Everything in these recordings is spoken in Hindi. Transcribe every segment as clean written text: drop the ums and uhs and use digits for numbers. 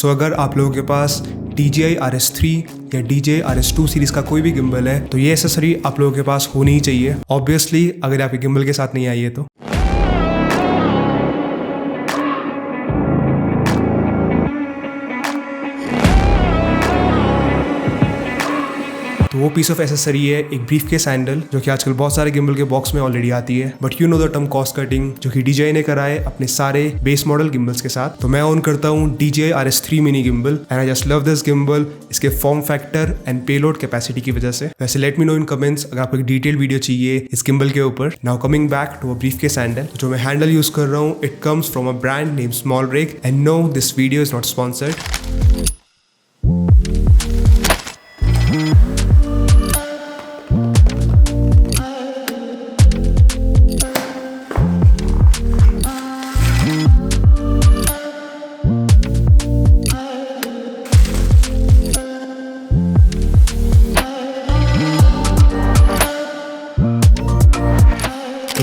सो अगर आप लोगों के पास DJI RS3 या DJI RS2 सीरीज का कोई भी गिम्बल है तो ये एसेसरी आप लोगों के पास होनी ही चाहिए, ऑब्वियसली अगर आपके गिम्बल के साथ नहीं आई है तो। वो पीस ऑफ एसेसरी है एक ब्रीफ केस हैंडल, जो कि आजकल बहुत सारे गिम्बल के बॉक्स में ऑलरेडी आती है, but you know the term cost cutting, जो कि DJI ने करा है अपने सारे बेस मॉडल गिम्बल्स के साथ। तो मैं ऑन करता हूँ DJI RS3 mini gimbal and I just love this gimbal, इसके form factor and payload capacity की वजह से। वैसे let me know in comments अगर आपको एक डिटेल वीडियो चाहिए इस गिम्बल के ऊपर। Now coming back to a brief case handle, जो मैं हैंडल यूज कर रहा हूँ it comes from a brand name SmallRig and no this video is not sponsored.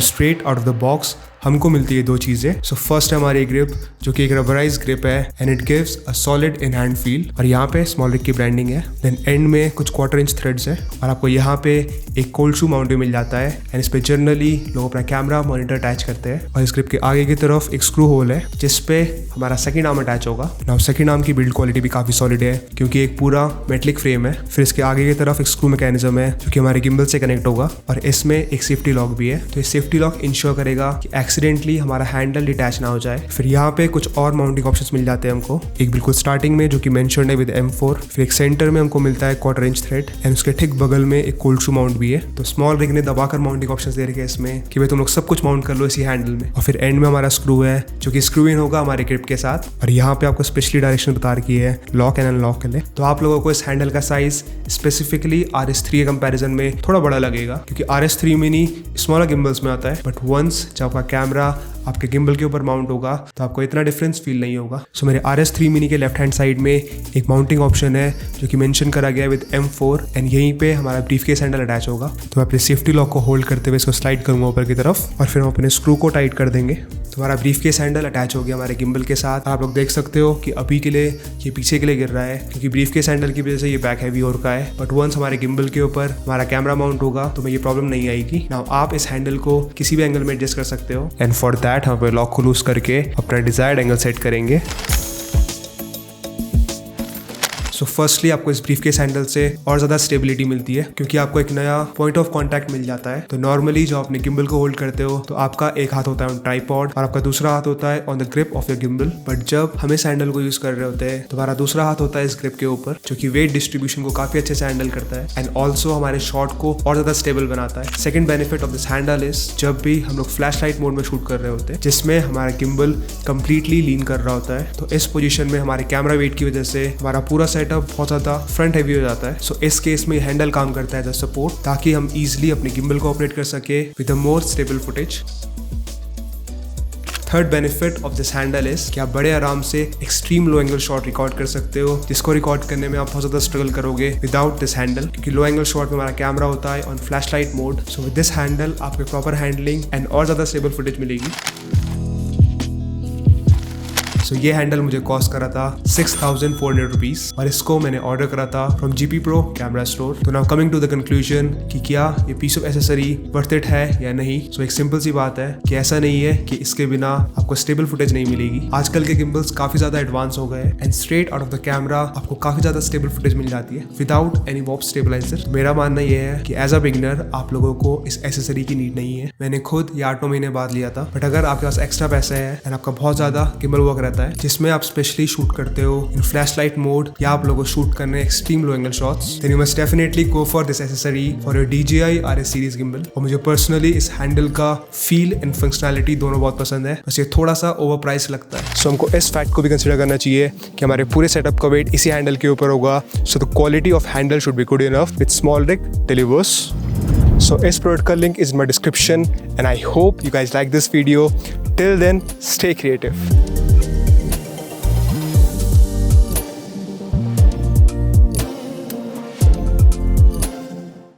Straight out of the box हमको मिलती है दो चीजें। सो फर्स्ट है हमारी ग्रिप, जो कि एक रबराइज ग्रिप है and it gives a solid in hand feel, और यहाँ पे स्मॉलरिक की ब्रांडिंग है। देन एंड में कुछ 1/4 इंच थ्रेड्स है और आपको यहाँ पे एक कोल्ड शू माउंट भी मिल जाता है एंड इस पे जनरली लोग अपना कैमरा मॉनिटर अटैच करते हैं। और इस ग्रिप के आगे की तरफ एक स्क्रू होल है जिसपे हमारा सेकंड आर्म अटैच होगा। नाउ सेकंड आर्म की बिल्ड क्वालिटी भी काफी सॉलिड है क्योंकि एक पूरा मेटलिक फ्रेम है। फिर इसके आगे की तरफ एक स्क्रू मैकेनिज्म है जो कि हमारे गिम्बल से कनेक्ट होगा, और इसमें एक सेफ्टी लॉक भी है। तो ये सेफ्टी लॉक इंश्योर करेगा कि एक्सीडेंटली हमारा हैंडल डिटैच ना हो जाए। फिर यहाँ पे कुछ और माउंटिंग ऑप्शंस मिल जाते हैं हमको, एक बिल्कुल स्टार्टिंग में जो कि मेंशन्ड है विद M4, फिर एक सेंटर में हमको मिलता है 1/4 इंच थ्रेड एंड उसके ठीक बगल में एक कोल्ड शू माउंट भी है। तो स्मॉलरिक ने दबाकर माउंटिंग ऑप्शंस दे रखे हैं इसमें कि भाई तुम लोग सब कुछ माउंट कर लो इसी हैंडल में। और फिर एंड में हमारा स्क्रू है जो कि स्क्रू इन होगा हमारे ग्रिप के साथ, और यहाँ पे आपको स्पेशली डायरेक्शन बता रखी है लॉक एंड अनलॉक के लिए। तो आप लोगों को इस हैंडल का साइज स्पेसिफिकली RS3 के कंपैरिजन में थोड़ा बड़ा लगेगा क्योंकि RS3 मिनी स्मॉलर गिम्बल्स में आता है, बट वंस जब आपका कैमरा आपके गिम्बल के ऊपर माउंट होगा तो आपको इतना डिफरेंस फील नहीं होगा। सो मेरे RS3 मिनी के लेफ्ट हैंड साइड में एक माउंटिंग ऑप्शन है जो कि मेंशन करा गया है विद M4 एंड यहीं पे हमारा ब्रीफ केस हैंडल अटैच होगा। तो मैं अपने सेफ्टी लॉक को होल्ड करते हुए इसको स्लाइड करूंगा ऊपर की तरफ और फिर हम अपने स्क्रू को टाइट कर देंगे। तो हमारा ब्रीफ केस हैंडल अटैच हो गया हमारे गिम्बल के साथ। आप लोग देख सकते हो कि अभी के लिए ये पीछे के लिए गिर रहा है क्योंकि ब्रीफ केस हैंडल की वजह से ये बैक हैवी हो रखा है, बट वंस हमारे गिम्बल के ऊपर हमारा कैमरा माउंट होगा तो ये प्रॉब्लम नहीं आएगी। नाउ आप इस हैंडल को किसी भी एंगल में एडजस्ट कर सकते हो एंड फॉर दैट हम पे लॉक को लूज करके अपना डिजायर्ड एंगल सेट करेंगे। सो फर्स्टली आपको इस ब्रीफ केस हैंडल से और ज्यादा स्टेबिलिटी मिलती है क्योंकि आपको एक नया पॉइंट ऑफ कांटेक्ट मिल जाता है। तो नॉर्मली जो अपने गिम्बल को होल्ड करते हो तो आपका एक हाथ होता है ऑन ट्राइपॉड और आपका दूसरा हाथ होता है on the grip of your gimbal, but जब हम इस हैंडल को यूज कर रहे होते हैं तो हमारा दूसरा हाथ होता है इस ग्रिप के ऊपर, जो कि वेट डिस्ट्रीब्यूशन को काफी अच्छे से हैंडल करता है एंड ऑल्सो हमारे शॉट को और ज्यादा स्टेबल बनाता है। Second benefit of this handle is जब भी हम लोग फ्लैश लाइट मोड में शूट कर रहे होते हैं जिसमें हमारा गिम्बल कंप्लीटली लीन कर रहा होता है, तो इस पोजीशन में हमारे कैमरा वेट की वजह से हमारा पूरा सेटअप बहुत ज्यादा फ्रंट हैवी हो जाता है। सो इस केस में हैंडल काम करता है एज अ सपोर्ट ताकि हम इजीली अपने गिम्बल को ऑपरेट कर सके with a more stable footage. Third benefit of this handle is कि आप बड़े आराम से extreme low angle shot record कर सकते हो, जिसको रिकॉर्ड करने में आप बहुत ज्यादा स्ट्रगल करोगे विदाउट दिस हैंडल क्योंकि लो एंगल शॉट में हमारा कैमरा होता है on flash light mode. So with this handle आपको प्रॉपर हैंडलिंग एंड और ज्यादा स्टेबल फुटेज मिलेगी। सो ये हैंडल मुझे कॉस्ट करा था 6400 रुपीज और इसको मैंने ऑर्डर करा था from GP Pro camera store. तो now coming to the conclusion कि क्या ये piece of accessory worth it है या नहीं। सो एक सिंपल सी बात है कि ऐसा नहीं है कि इसके बिना आपको स्टेबल फुटेज नहीं मिलेगी। आजकल के गिम्बल्स काफी ज्यादा एडवांस हो गए and straight out of the camera आपको काफी ज्यादा स्टेबल फुटेज मिल जाती है विदाउट एनी वॉप स्टेबलाइजर। तो मेरा मानना ये है कि एज अ बिगिनर आप लोगों को इस एसेसरी की नीड नहीं है। मैंने खुद ये 8-9 महीने बाद लिया था, बट अगर आपके पास एक्स्ट्रा पैसे है एंड आपका बहुत ज्यादा गिम्बल वर्क रहता है जिसमें आप स्पेशली शूट करते हो इन फ्लैश लाइट मोड या आप लोगों को शूट करने extreme low angle shots, then you must definitely go for this accessory for your DJI RS series gimbal. और मुझे पर्सनली इस हैंडल का फील एंड फंक्शनैलिटी दोनों बहुत पसंद है, बस ये थोड़ा सा ओवर प्राइस लगता है। सो हमको इस फैक्ट को भी कंसिडर करना चाहिए कि हमारे पूरे सेटअप का वेट इसी हैंडल के ऊपर होगा। So the quality of handle should be good enough with SmallRig delivers। So इस प्रोडक्ट का link is in my description and I hope you guys like this video. Till then, stay creative.